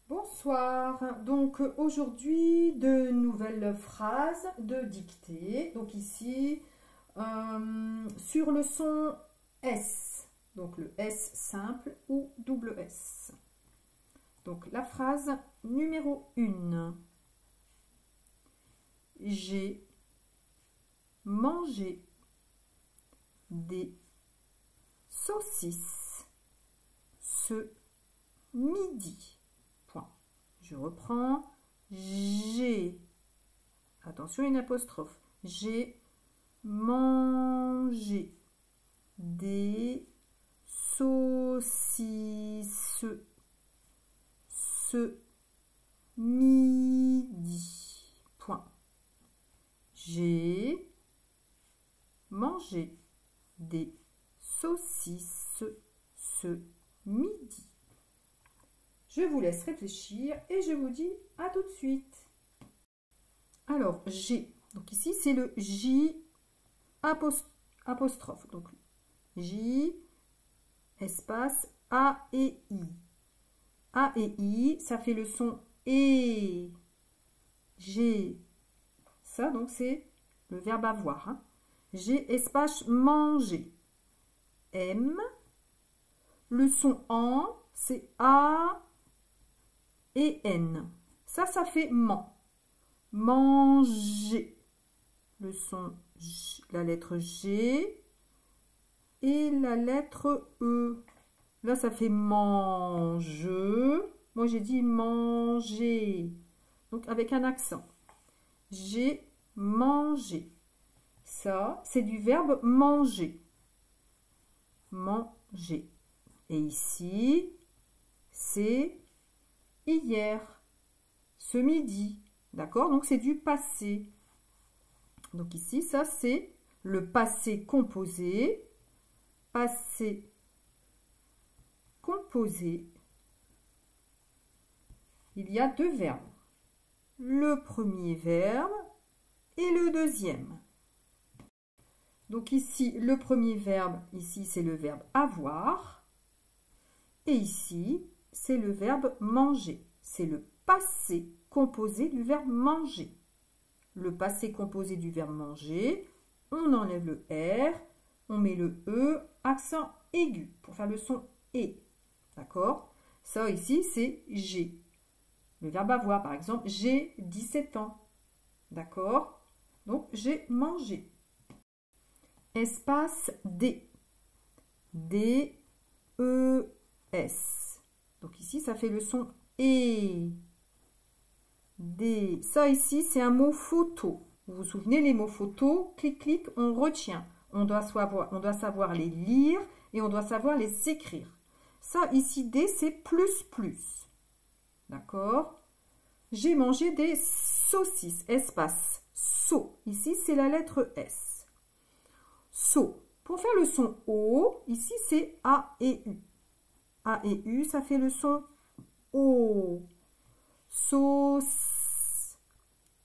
Bonsoir, donc aujourd'hui de nouvelles phrases de dictée, donc ici sur le son S, donc le S simple ou double S. Donc la phrase numéro 1, j'ai mangé des saucisses ce midi. Je reprends, j'ai, attention une apostrophe, j'ai mangé des saucisses ce midi. Point. J'ai mangé des saucisses ce midi. Je vous laisse réfléchir et je vous dis à tout de suite. Alors, j'ai. Donc ici, c'est le J apostrophe. Donc, J, espace, A et I. A et I, ça fait le son E. J'ai. Ça, donc, c'est le verbe avoir. Hein. J'ai, espace, manger. M. Le son en, c'est A et N. Ça fait man. Manger. Le son J, la lettre G et la lettre E. Là, ça fait mange. Moi, j'ai dit manger. Donc, avec un accent. J'ai mangé. Ça, c'est du verbe manger. Manger. Et ici, c'est hier, ce midi, d'accord? Donc, c'est du passé. Donc, ici, ça, c'est le passé composé. Passé composé. Il y a deux verbes. Le premier verbe et le deuxième. Donc, ici, le premier verbe, ici, c'est le verbe avoir. Et ici, c'est le verbe manger. C'est le passé composé du verbe manger. Le passé composé du verbe manger, on enlève le R, on met le E, accent aigu, pour faire le son E. D'accord? Ça ici, c'est j'ai. Le verbe avoir, par exemple, j'ai 17 ans. D'accord? Donc, j'ai mangé. Espace D. D, E, S. Donc ici, ça fait le son E. D. Ça ici, c'est un mot photo. Vous vous souvenez, les mots photo, clic, clic, on retient. On doit savoir les lire et on doit savoir les écrire. Ça ici, D, c'est plus, plus. D'accord? J'ai mangé des saucisses. Espace. So. Ici, c'est la lettre S. So. Pour faire le son O, ici, c'est A et U. A et U, ça fait le son O. Sauce.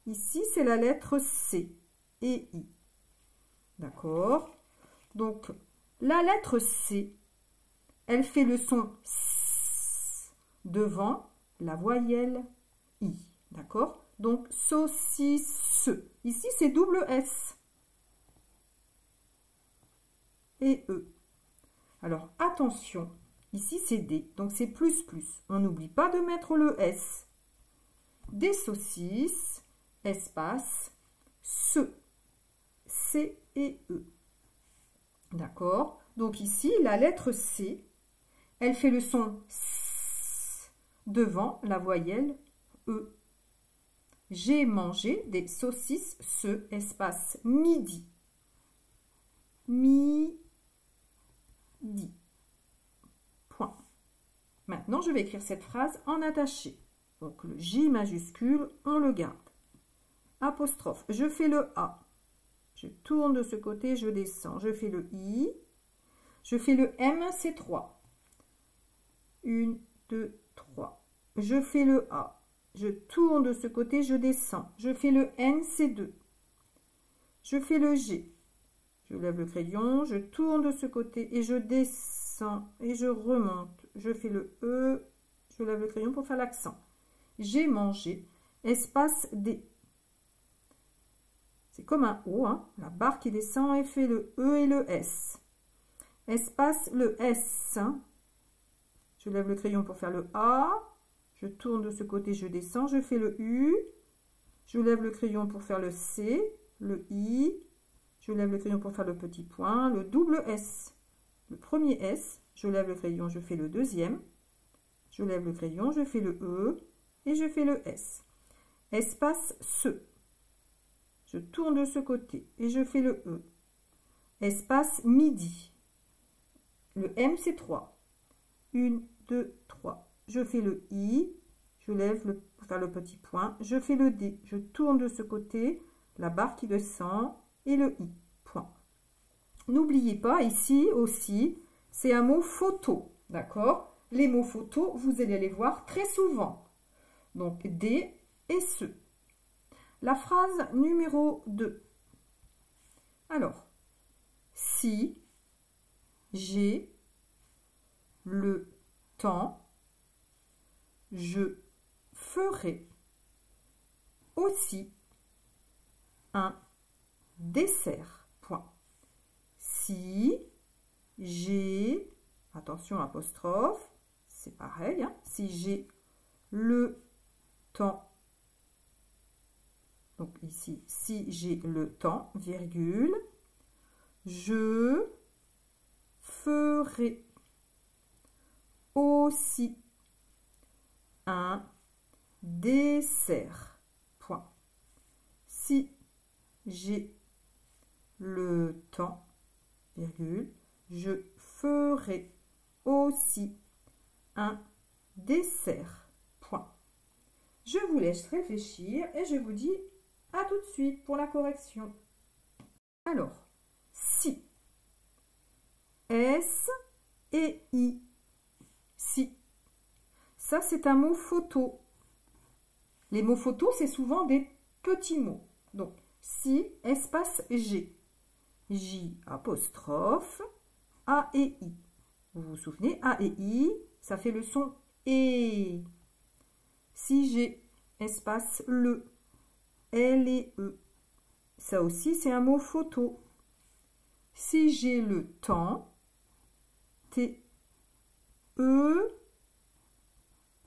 Ici, c'est la lettre C et I. D'accord? Donc, la lettre C, elle fait le son S devant la voyelle I. D'accord? Donc, saucisse. Ici, c'est double S et E. Alors, attention. Ici, c'est D, donc c'est plus, plus. On n'oublie pas de mettre le S. Des saucisses, espace, ce. C et E. D'accord? Donc ici, la lettre C, elle fait le son S devant la voyelle E. J'ai mangé des saucisses ce, espace, midi. Midi. Point. Maintenant, je vais écrire cette phrase en attaché. Donc, le J majuscule, on le garde. Apostrophe, je fais le A. Je tourne de ce côté, je descends. Je fais le I. Je fais le M, c'est 3. 1, 2, 3. Je fais le A. Je tourne de ce côté, je descends. Je fais le N, c'est 2. Je fais le G. Je lève le crayon, je tourne de ce côté et je descends et je remonte. Je fais le E, je lève le crayon pour faire l'accent. j'ai mangé, espace D. C'est comme un O, hein, la barre qui descend et fait le E et le S. Espace le S. Je lève le crayon pour faire le A. Je tourne de ce côté, je descends, je fais le U. Je lève le crayon pour faire le C, le I. Je lève le crayon pour faire le petit point, le double S. Le premier S, je lève le crayon, je fais le deuxième. Je lève le crayon, je fais le E et je fais le S. Espace ce. Je tourne de ce côté et je fais le E. Espace midi. Le M, c'est 3. 1, 2, 3. Je fais le I. Je lève pour faire le petit point. Je fais le D. Je tourne de ce côté. La barre qui descend et le I. Point. N'oubliez pas, ici aussi, c'est un mot photo. D'accord? Les mots photos, vous allez les voir très souvent. Donc, D et ce. La phrase numéro 2. Alors, si j'ai le temps, je ferai aussi un dessert. Point. Si j'ai, attention apostrophe, c'est pareil, hein, si j'ai le temps, donc ici, si j'ai le temps, virgule, je ferai aussi un dessert. Point. Si j'ai le temps, virgule, je ferai aussi un dessert. Point. Je vous laisse réfléchir et je vous dis à tout de suite pour la correction. Alors, si. S et I. Si. Ça, c'est un mot photo. Les mots photos, c'est souvent des petits mots. Donc, si, espace G. J, apostrophe, A et I. Vous vous souvenez, A et I, ça fait le son E. Si j'ai, espace le, L et E. Ça aussi, c'est un mot photo. Si j'ai le temps, T, E,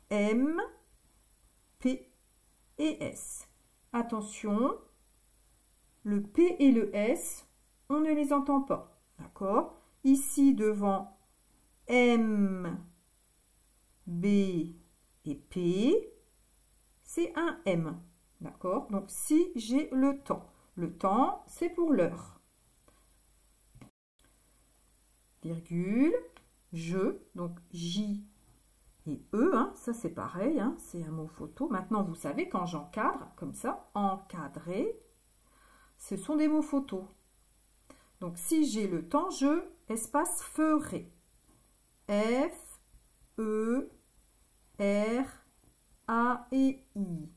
M, P et S. Attention, le P et le S, on ne les entend pas. D'accord? Ici, devant M, B et P, c'est un M. D'accord? Donc, si j'ai le temps. Le temps, c'est pour l'heure. Virgule, je, donc J et E, hein, ça c'est pareil, hein, c'est un mot photo. Maintenant, vous savez, quand j'encadre, comme ça, encadrer, ce sont des mots photos. Donc, si j'ai le temps, je, espace ferai. F, E, R, A et I.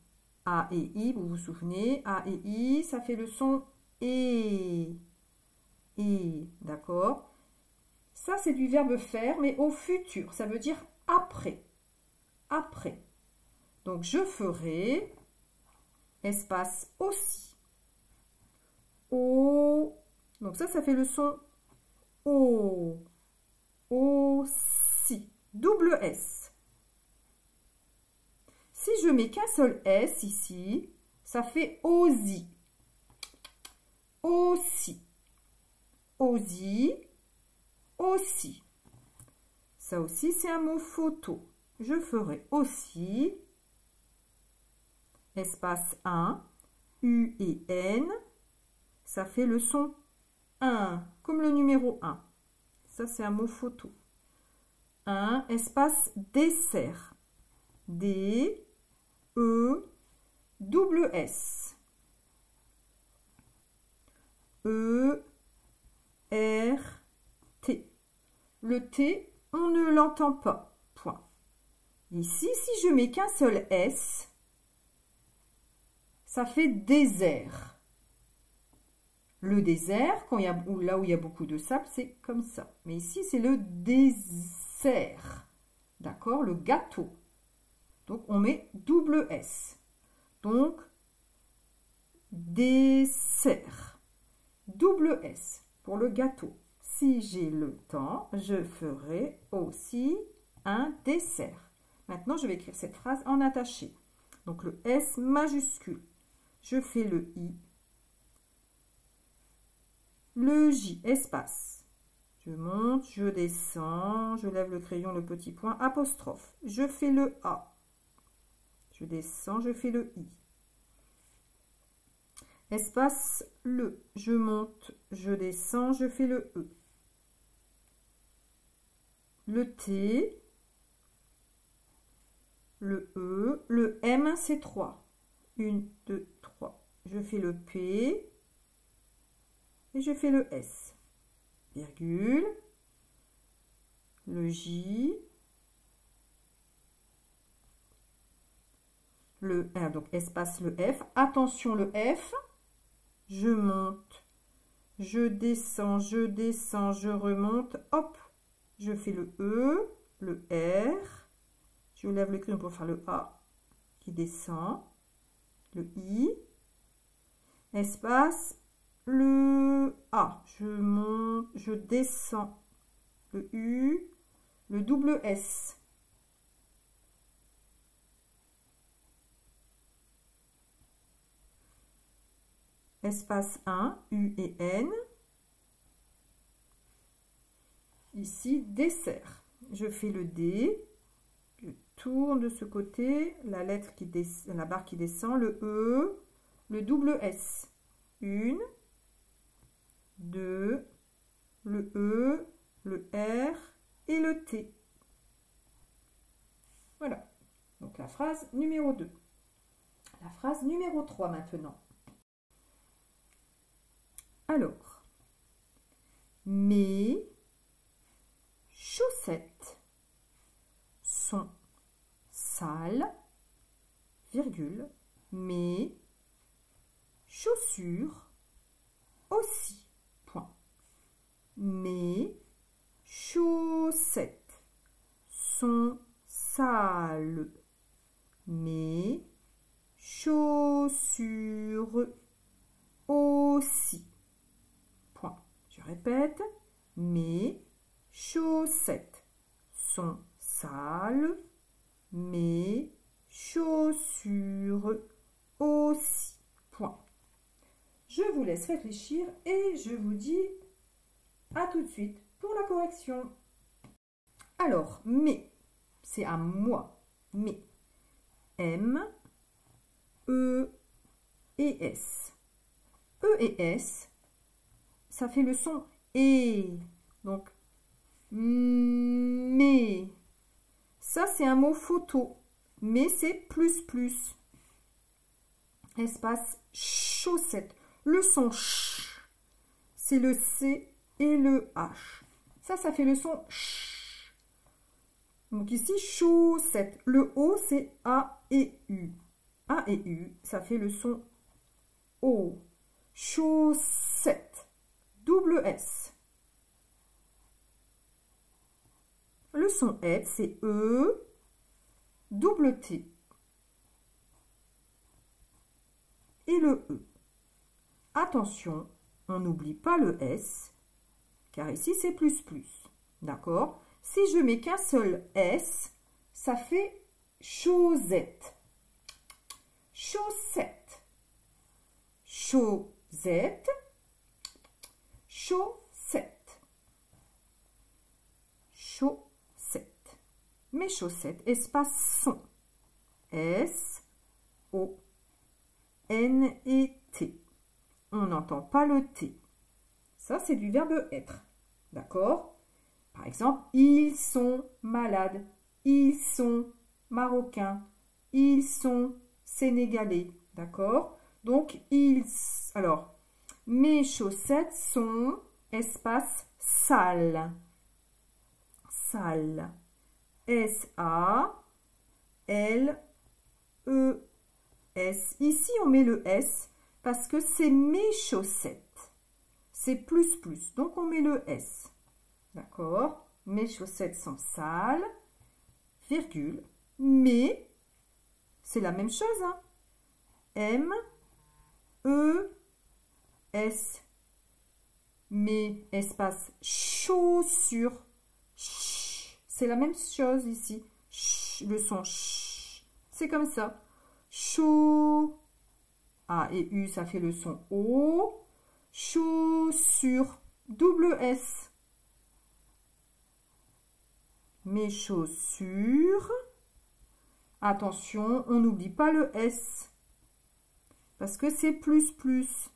A et I, vous vous souvenez, A et I, ça fait le son E. E, d'accord? Ça, c'est du verbe faire, mais au futur. Ça veut dire après. Après. Donc, je ferai, espace aussi. O. Donc, ça fait le son O. Aussi. Double S. Si je mets qu'un seul S ici, ça fait aussi. Aussi. Aussi. Aussi. Ça aussi, c'est un mot photo. Je ferai aussi, espace 1, U et N, ça fait le son 1, comme le numéro 1. Ça, c'est un mot photo. 1, espace dessert. D, E, double S. E, R, T. Le T, on ne l'entend pas. Point. Ici, si je mets qu'un seul S, ça fait désert. Le désert, là où il y a beaucoup de sable, c'est comme ça. Mais ici, c'est le dessert. D'accord? Le gâteau. Donc, on met double S. Donc, dessert. Double S pour le gâteau. Si j'ai le temps, je ferai aussi un dessert. Maintenant, je vais écrire cette phrase en attaché. Donc, le S majuscule. Je fais le I. Le J, espace. Je monte, je descends, je lève le crayon, le petit point, apostrophe. Je fais le A. Je descends, je fais le I. Espace, le. Je monte, je descends, je fais le E. Le T. Le E. Le M, c'est 3. 1, 2, 3. Je fais le P. Et je fais le S. Virgule. Le J. Le R, donc espace le F. Attention le F. Je monte. Je descends, je remonte. Hop. Je fais le E, le R. Je lève le crayon pour faire le A qui descend. Le I. Espace le A. Je monte, je descends. Le U. Le double S. Espace 1, U et N. Ici, dessert. Je fais le D. Je tourne de ce côté. La lettre qui descend, la barre qui descend. Le E. Le double S. 1, 2, le E, le R et le T. Voilà. Donc la phrase numéro 2. La phrase numéro 3 maintenant. Alors, mes chaussettes sont sales, virgule, mes chaussures aussi, point. Mes chaussettes sont sales, mes chaussures aussi. Je répète, mes chaussettes sont sales, mes chaussures aussi. Point. Je vous laisse réfléchir et je vous dis à tout de suite pour la correction. Alors, mais, c'est à moi, mais. M, E et S. E et S, ça fait le son et. Donc, mais. Ça, c'est un mot photo. Mais c'est plus, plus. Espace chaussette. Le son ch, c'est le C et le H. Ça fait le son ch. Donc ici, chaussette. Le O, c'est A et U. A et U, ça fait le son O. Chaussette. Double S. Le son est, c'est E, double T. Et le E. Attention, on n'oublie pas le S, car ici c'est plus plus. D'accord? Si je mets qu'un seul S, ça fait chaussette. Chaussette. Chaussette. Chaussette. Chaussette. Mes chaussettes, espace son. S, O, N et T. On n'entend pas le T. Ça, c'est du verbe être. D'accord? Par exemple, ils sont malades. Ils sont marocains. Ils sont sénégalais. D'accord? Donc, alors, mes chaussettes sont, espace, sales. Sales. S-A-L-E-S. Ici, on met le S parce que c'est mes chaussettes. C'est plus plus. Donc, on met le S. D'accord? Mes chaussettes sont sales, virgule, mes c'est la même chose. Hein. M, E, S. Mais espace chaussure. C'est la même chose ici. Le son ch. C'est comme ça. Chaud. A et U, ça fait le son O. Chaussure. Double S. Mes chaussures. Attention, on n'oublie pas le S. Parce que c'est plus plus.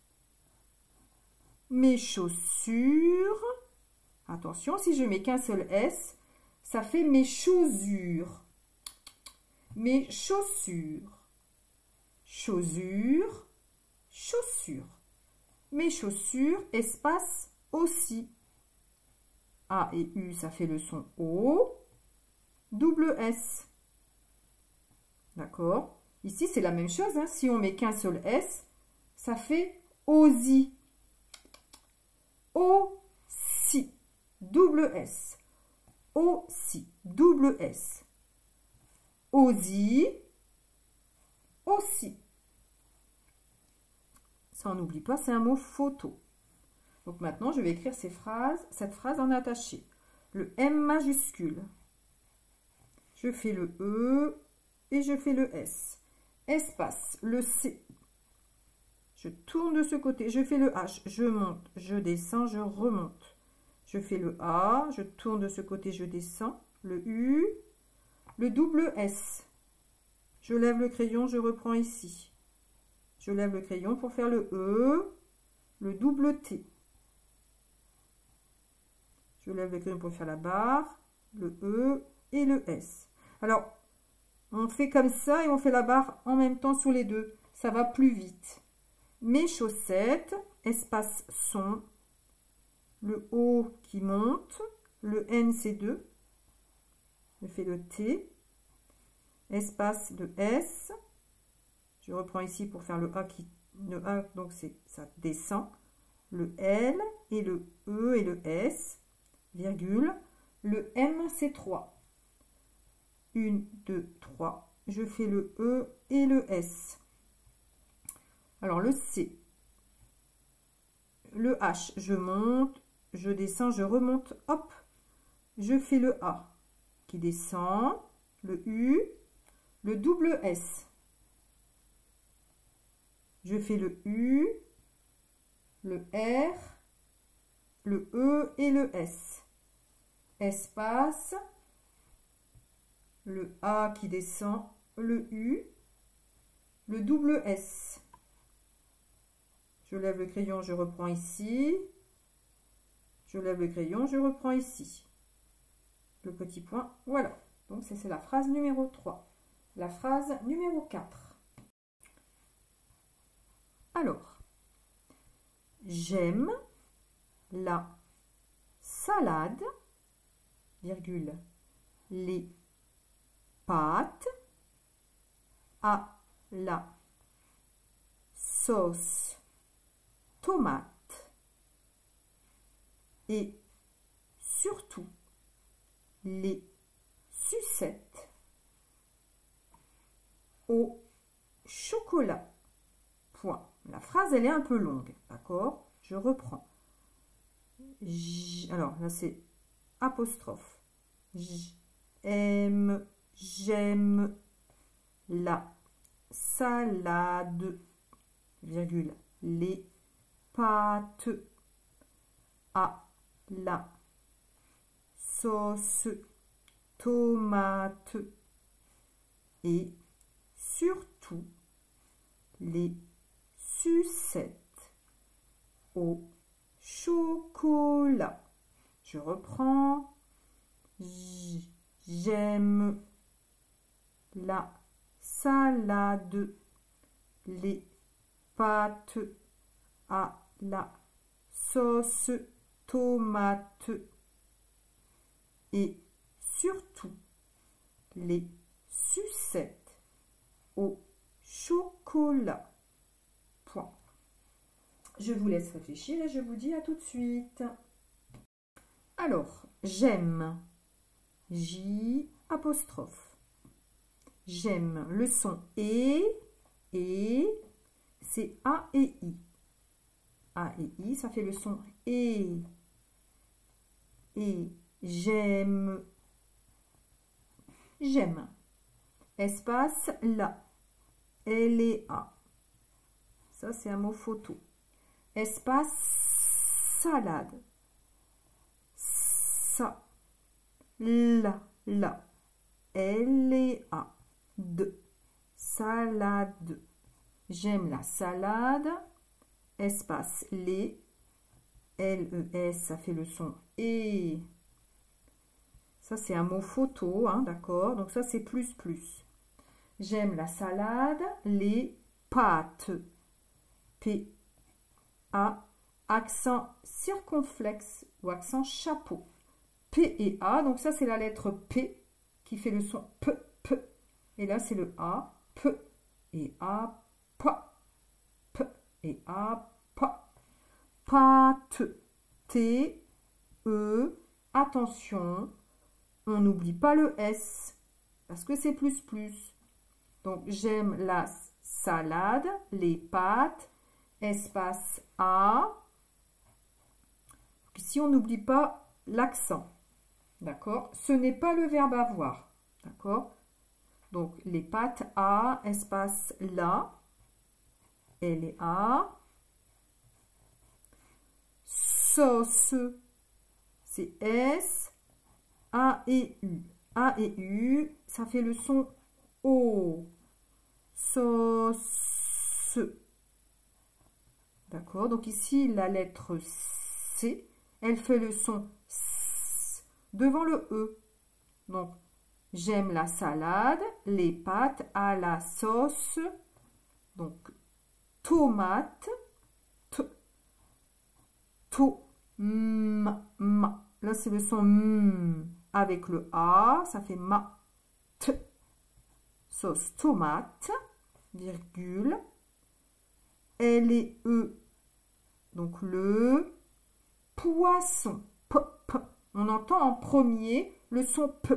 Mes chaussures. Attention, si je mets qu'un seul S, ça fait mes chaussures. Mes chaussures. Chaussures. Chaussures. Mes chaussures, espace aussi. A et U, ça fait le son O. Double S. D'accord? Ici, c'est la même chose. Hein. Si on met qu'un seul S, ça fait aussi. Aussi. Double S. Aussi. Double S. Aussi. Aussi. Ça, on n'oublie pas, c'est un mot photo. Donc maintenant, je vais écrire cette phrase en attaché. Le M majuscule. Je fais le E et je fais le S. Espace, le C. Je tourne de ce côté, je fais le H. Je monte, je descends, je remonte. Je fais le A, je tourne de ce côté, je descends. Le U, le double S. Je lève le crayon, je reprends ici. Je lève le crayon pour faire le E, le double T. Je lève le crayon pour faire la barre, le E et le S. Alors, on fait comme ça et on fait la barre en même temps sur les deux. Ça va plus vite. Mes chaussettes, espace son, le O qui monte, le N c'est 2. Je fais le T, espace le S. Je reprends ici pour faire le A, donc ça descend. Le L et le E et le S, virgule. Le M c'est 3. 1, 2, 3. Je fais le E et le S. Alors le C. Le H, je monte, je descends, je remonte, hop. Je fais le A qui descend, le U, le double S. Je fais le U, le R, le E et le S. Espace, le A qui descend, le U, le double S. Je lève le crayon, je reprends ici. Je lève le crayon, je reprends ici. Le petit point, voilà. Donc c'est la phrase numéro 3. La phrase numéro 4. Alors, j'aime la salade, virgule, les pâtes à la sauce tomate et surtout les sucettes au chocolat. Point. La phrase, elle est un peu longue, d'accord? Je reprends. Alors, là, c'est apostrophe. J'aime la salade, virgule, les pâtes à la sauce tomate et surtout les sucettes au chocolat. Je reprends. J'aime la salade, les pâtes à la sauce tomate et surtout les sucettes au chocolat. Point. Je vous laisse réfléchir et je vous dis à tout de suite. Alors, j'aime, J apostrophe. J'aime le son et, c'est A et I. A et I, ça fait le son et. Et j'aime. J'aime. Espace là. L et A. Ça, c'est un mot photo. Espace salade. Ça. La. L et A. De. Salade. J'aime la salade. Espace les. L-E-S, ça fait le son et. Ça, c'est un mot photo, hein, d'accord? Donc, ça, c'est plus. J'aime la salade, les pâtes. P-A, accent circonflexe ou accent chapeau. P et A, donc ça, c'est la lettre P qui fait le son P. Et là, c'est le A, P et A, pa. P et A, pa. Pâte, T, E, attention, on n'oublie pas le S, parce que c'est plus. Donc, j'aime la salade, les pâtes, espace A. Ici, on n'oublie pas l'accent, d'accord? Ce n'est pas le verbe avoir, d'accord? Donc, les pâtes A, espace là, L et A. Sauce, c'est S, A et U. A et U, ça fait le son O. Sauce. D'accord, donc ici, la lettre C, elle fait le son S devant le E. Donc, j'aime la salade, les pâtes à la sauce. Donc, tomate. Ma. Là, c'est le son M avec le A. Ça fait ma. T. Sauce tomate. Virgule. L et E. Donc, le poisson. P. On entend en premier le son P.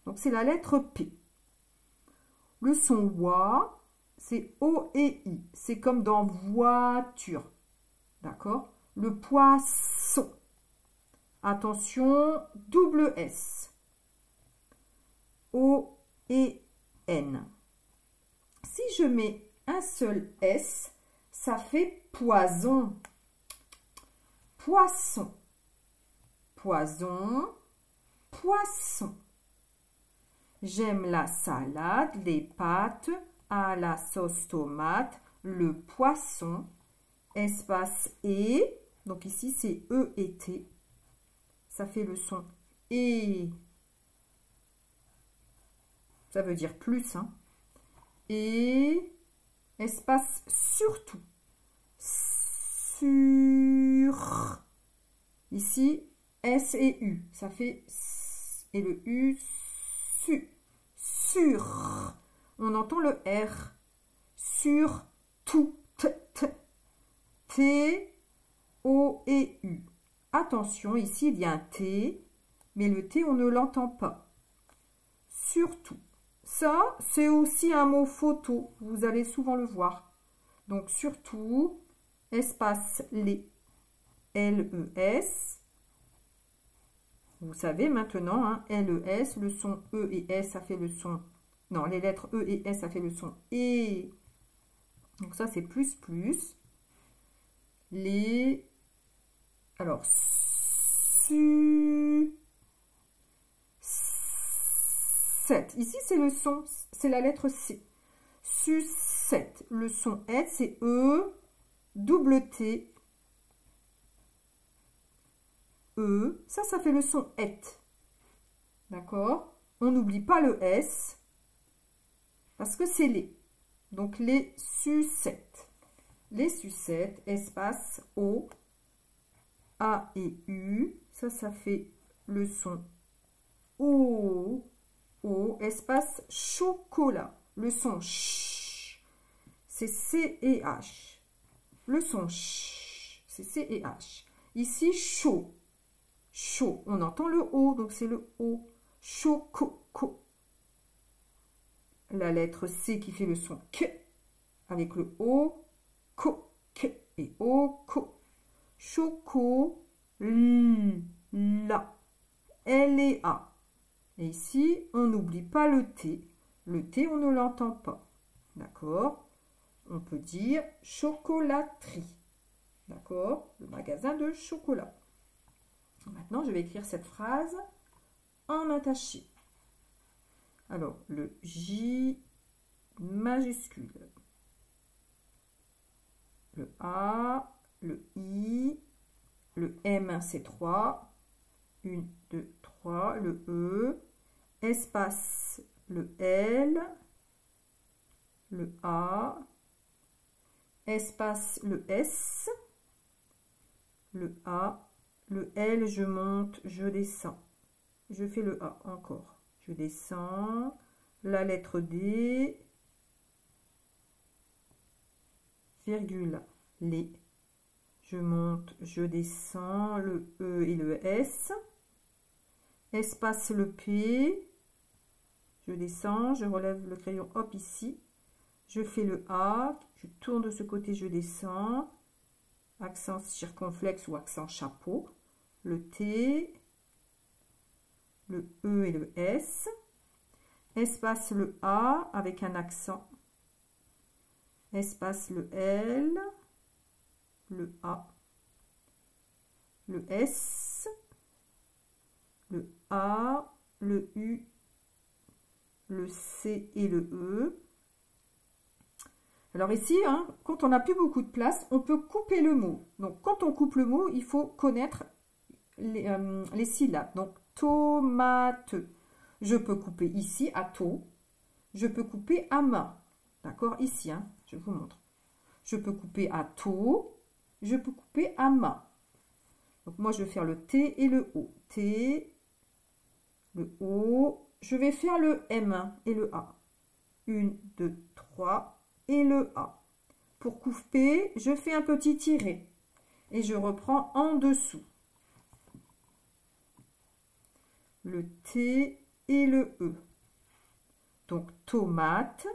Donc, c'est la lettre P. Le son WA, c'est O et I. C'est comme dans voiture. D'accord? Le poisson. Attention, double S. O et N. Si je mets un seul S, ça fait poison. Poisson. Poison. Poisson. J'aime la salade, les pâtes à la sauce tomate, le poisson. Espace et. Donc ici, c'est E et T. Ça fait le son et. Ça veut dire plus. Hein. Et. Espace surtout. Sur. Ici, S et U. Ça fait S. Et le U, su. Sur. On entend le R. Sur tout. T, O et U. Attention, ici, il y a un T, mais le T, on ne l'entend pas. Surtout. Ça, c'est aussi un mot photo. Vous allez souvent le voir. Donc, surtout, espace les, L-E-S. Vous savez maintenant, hein, L-E-S, le son E et S, ça fait le son... Non, les lettres E et S, ça fait le son E. Donc, ça, c'est plus. Les... Alors, su... 7. Ici, c'est le son, c'est la lettre C. Sucette. Le son S, c'est E, double T, E. Ça fait le son et. D'accord? On n'oublie pas le S, parce que c'est les. Donc, les sucettes. Les sucettes, espace O, A et U. Ça fait le son O, espace chocolat. Le son ch, c'est C et H. Le son ch, c'est C et H. Ici, chaud. Chaud, on entend le O, donc c'est le O. Choco. la lettre C qui fait le son K avec le O, ko, K et O, ko. Choco, la, L et A. Et ici, on n'oublie pas le T. Le T, on ne l'entend pas. D'accord? On peut dire chocolaterie. D'accord? Le magasin de chocolat. Maintenant, je vais écrire cette phrase en attaché. Alors, le J majuscule. Le A, le I, le M, c'est 3. 1, 2, 3. Le E, espace, le L, le A, espace, le S, le A, le L, je monte, je descends. Je fais le A encore. Je descends, la lettre D, virgule, les. Je monte, je descends, le E et le S. Espace le P. Je descends, je relève le crayon, hop, ici. Je fais le A, je tourne de ce côté, je descends. Accent circonflexe ou accent chapeau. Le T, le E et le S. Espace le A avec un accent. Espace le L, le A, le S, le A, le U, le C et le E. Alors ici, hein, quand on n'a plus beaucoup de place, on peut couper le mot. Donc quand on coupe le mot, il faut connaître les syllabes. Donc tomate, je peux couper ici à to, je peux couper à main. D'accord? Ici, hein, je vous montre. Je peux couper à to, je peux couper à main. Donc moi, je vais faire le T et le O. T, le O. Je vais faire le M et le A. 1, 2, 3 et le A. Pour couper, je fais un petit tiret et je reprends en dessous. Le T et le E. Donc tomate,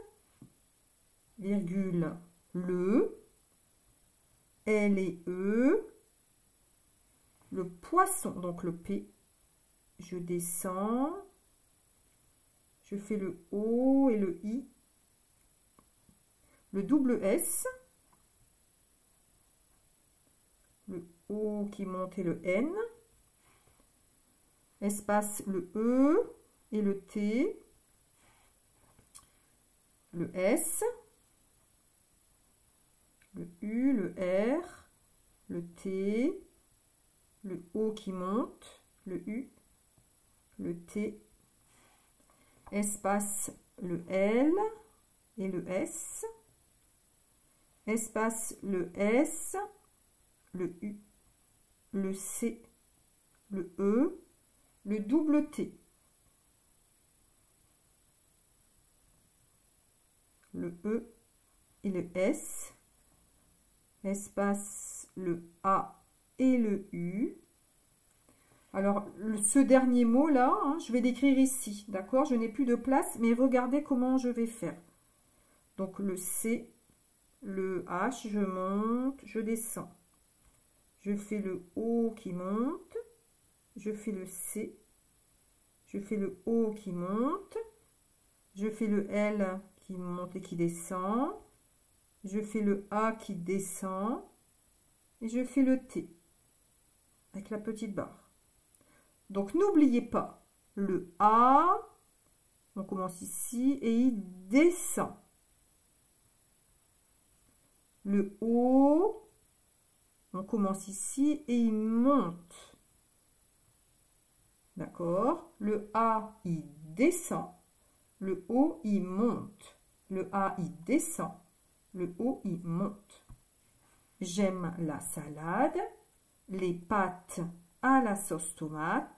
virgule, le, L et E, le poisson, donc le P, je descends, je fais le O et le I, le double S, le O qui monte et le N, espace le E et le T, le S, le U, le R, le T, le O qui monte, le U, le T, espace le L et le S, espace le S, le U, le C, le E, le double T, le E et le S, espace le A et le U. Alors, ce dernier mot là, hein, je vais l'écrire ici, d'accord? Je n'ai plus de place, mais regardez comment je vais faire. Donc, le C, le H, je monte, je descends. Je fais le O qui monte, je fais le C, je fais le O qui monte, je fais le L qui monte et qui descend, je fais le A qui descend, et je fais le T avec la petite barre. Donc, n'oubliez pas, le A, on commence ici et il descend. Le O, on commence ici et il monte. D'accord? Le A, il descend. Le O, il monte. Le A, il descend. Le O, il monte. J'aime la salade, les pâtes à la sauce tomate,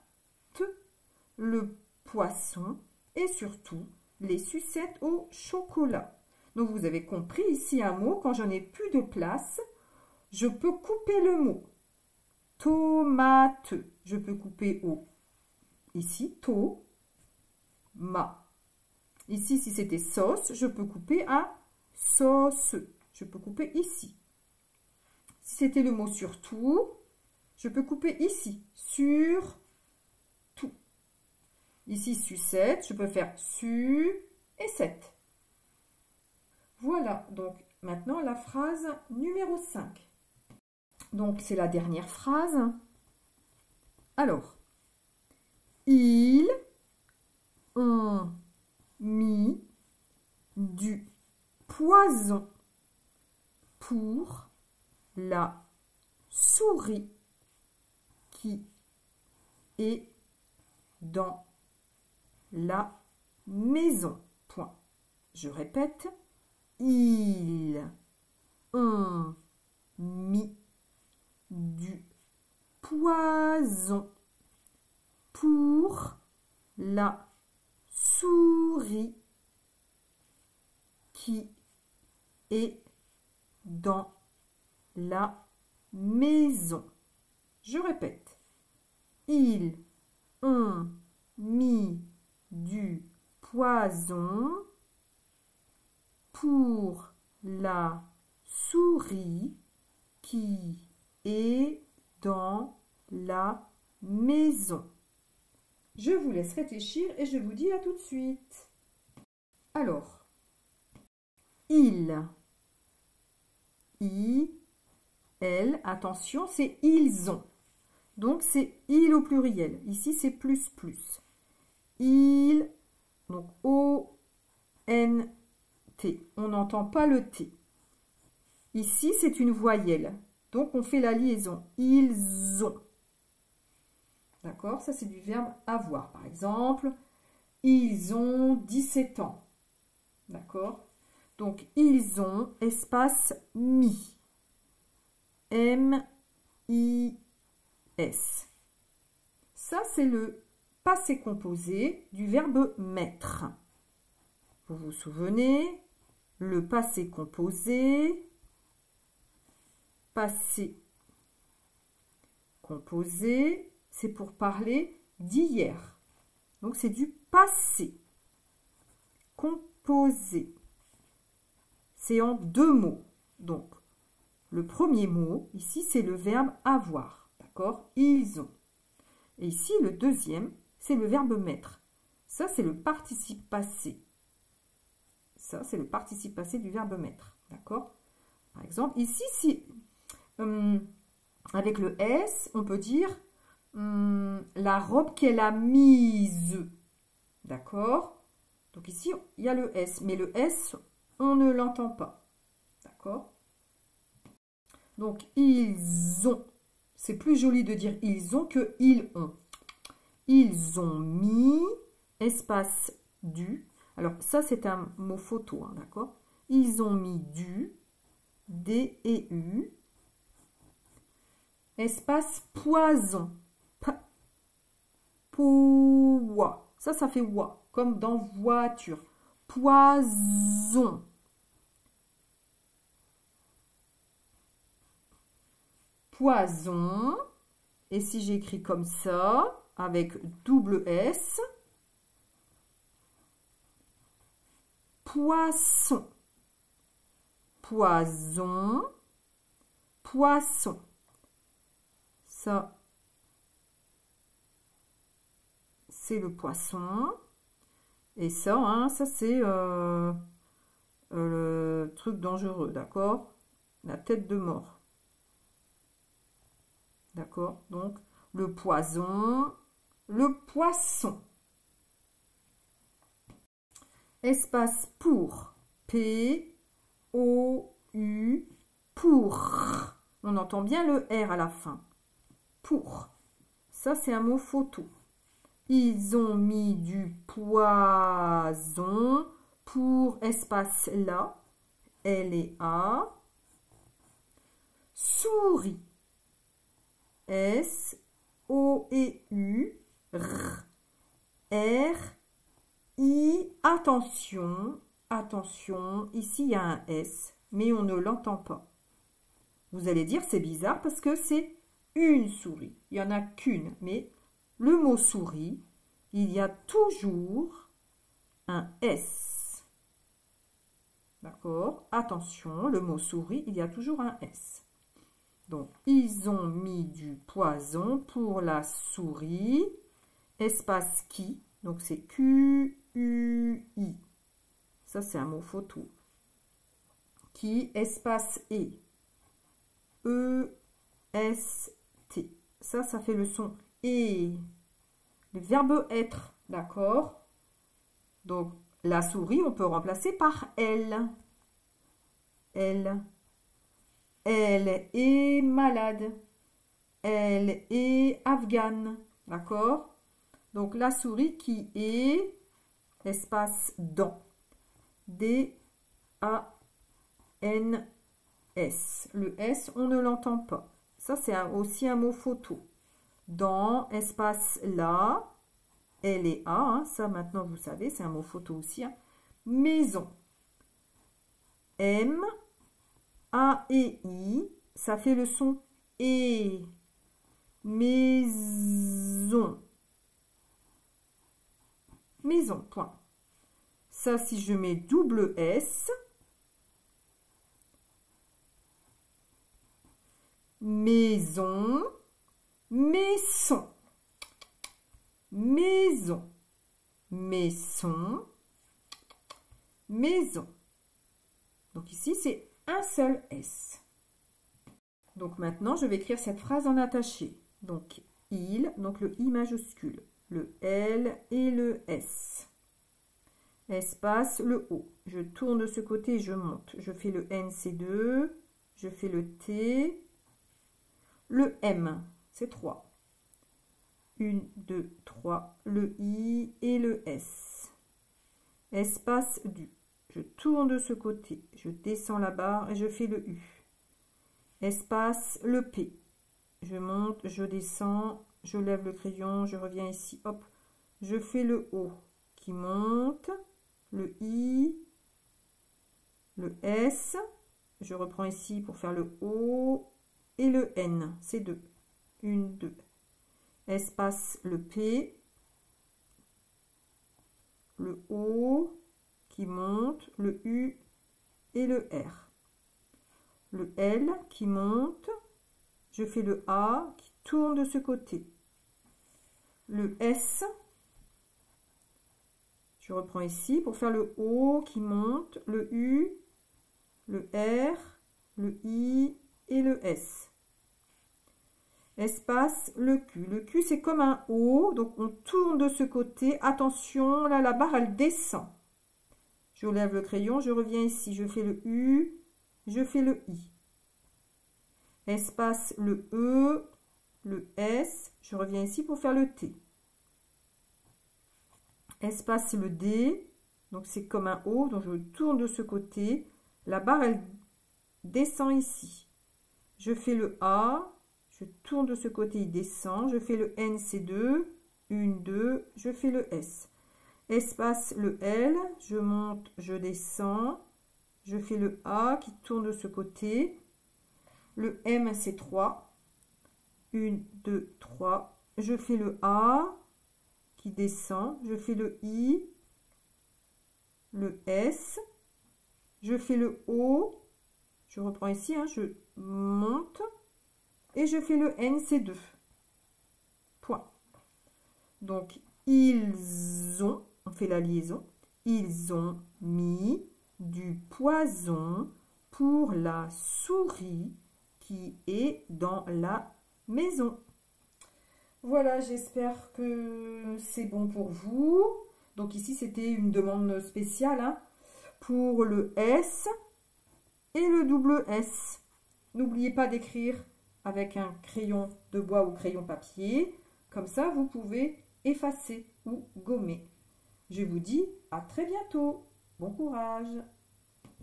le poisson et surtout les sucettes au chocolat. Donc, vous avez compris ici un mot, quand j'en ai plus de place, je peux couper le mot. Tomate, je peux couper au, ici, to, ma. Ici, si c'était sauce, je peux couper à sauce. Je peux couper ici. Si c'était le mot surtout, je peux couper ici. Sur tout. Ici, sucette, je peux faire su et 7. Voilà, donc maintenant la phrase numéro 5. Donc, c'est la dernière phrase. Alors, ils ont mis du poison pour la souris qui est dans la maison. Point. Je répète, ils ont mis du poison pour la souris qui est dans la maison. Je répète, ils ont mis du poison pour la souris qui est dans la maison. Je vous laisse réfléchir et je vous dis à tout de suite. Alors, elle, attention, c'est ils ont. Donc, c'est il au pluriel. Ici, c'est plus, plus. Il, donc O-N-T. On n'entend pas le T. Ici, c'est une voyelle. Donc, on fait la liaison. Ils ont. D'accord? Ça, c'est du verbe avoir. Par exemple, ils ont 17 ans. D'accord? Donc, ils ont, espace, mis. M-I-S. Ça, c'est le passé composé du verbe mettre. Vous vous souvenez? Le passé composé, c'est pour parler d'hier. Donc, c'est du passé composé. C'est en deux mots. Donc, le premier mot, ici, c'est le verbe avoir. D'accord? Ils ont. Et ici, le deuxième, c'est le verbe mettre. Ça, c'est le participe passé. Ça, c'est le participe passé du verbe mettre. D'accord? Par exemple, ici, si avec le S, on peut dire la robe qu'elle a mise. D'accord? Donc ici, il y a le S. Mais le S, on ne l'entend pas. D'accord? Donc, ils ont. C'est plus joli de dire ils ont que ils ont. Ils ont mis, espace du. Alors, ça, c'est un mot photo, hein, d'accord? Ils ont mis du, D-E-U, espace poison. Poids. Ça fait wa, comme dans voiture. Poison. Poison. Et si j'écris comme ça, avec double S, poisson. Poison. Poisson. Ça, c'est le poisson. Et ça, hein, ça c'est le truc dangereux, d'accord? La tête de mort. D'accord? Donc, le poison, le poisson. Espace pour. P-O-U. Pour. On entend bien le R à la fin. Pour. Ça, c'est un mot photo. Ils ont mis du poison pour espace là. L-E-A. Souris. S-O-E-U. R-I. Attention. Attention. Ici, il y a un S, mais on ne l'entend pas. Vous allez dire, c'est bizarre parce que c'est une souris. Il n'y en a qu'une, mais le mot souris, il y a toujours un S. D'accord? Attention, le mot souris, il y a toujours un S. Donc, ils ont mis du poison pour la souris. Espace qui, donc c'est Q-U-I. Ça, c'est un mot photo. Qui, espace E. E-S-T. Ça fait le son E. Le verbe être, d'accord? Donc, la souris, on peut remplacer par elle. Elle. Elle est malade. Elle est afghane. D'accord? Donc, la souris qui est, espace dans. D-A-N-S. Le S, on ne l'entend pas. Ça, c'est aussi un mot photo. Dans, espace là. L et A. Hein, ça, maintenant, vous savez, c'est un mot photo aussi. Hein. Maison. M. A et I. Ça fait le son E. Maison. Maison, point. Ça, si je mets double S, maison, maison, maison, maison, maison. Donc ici, c'est un seul S. Donc maintenant, je vais écrire cette phrase en attaché. Donc, il, donc le I majuscule, le L et le S. Espace, le O. Je tourne de ce côté et je monte. Je fais le N, c'est 2. Je fais le T. Le M, c'est 3. 1, 2, 3. Le I et le S. Espace du. Je tourne de ce côté. Je descends la barre et je fais le U. Espace, le P. Je monte, je descends, je lève le crayon, je reviens ici, hop. Je fais le O qui monte, le I, le S. Je reprends ici pour faire le O et le N. C'est 2. 1, 2. Espace, le P. Le O qui monte, le U et le R. Le L qui monte, je fais le A qui tourne de ce côté. Le S, je reprends ici pour faire le O qui monte, le U, le R, le I et le S. Espace, le Q. Le Q, c'est comme un O, donc on tourne de ce côté. Attention, là, la barre, elle descend. Je lève le crayon, je reviens ici, je fais le U, je fais le I. Espace, le E, le S, je reviens ici pour faire le T. Espace, le D, donc c'est comme un O, donc je tourne de ce côté. La barre, elle descend ici. Je fais le A, je tourne de ce côté, il descend. Je fais le N, c'est 2, 1, 2, je fais le S. Espace, le L, je monte, je descends. Je fais le A qui tourne de ce côté. Le M, c'est 3. 1, 2, 3. Je fais le A qui descend. Je fais le I. Le S. Je fais le O. Je reprends ici. Hein, je monte. Et je fais le N, c'est 2. Point. Donc, ils ont, on fait la liaison. Ils ont mis du poison pour la souris qui est dans la maison. Voilà, j'espère que c'est bon pour vous. Donc ici, c'était une demande spéciale hein, pour le S et le double S. N'oubliez pas d'écrire avec un crayon de bois ou crayon papier. Comme ça, vous pouvez effacer ou gommer. Je vous dis à très bientôt. Bon courage!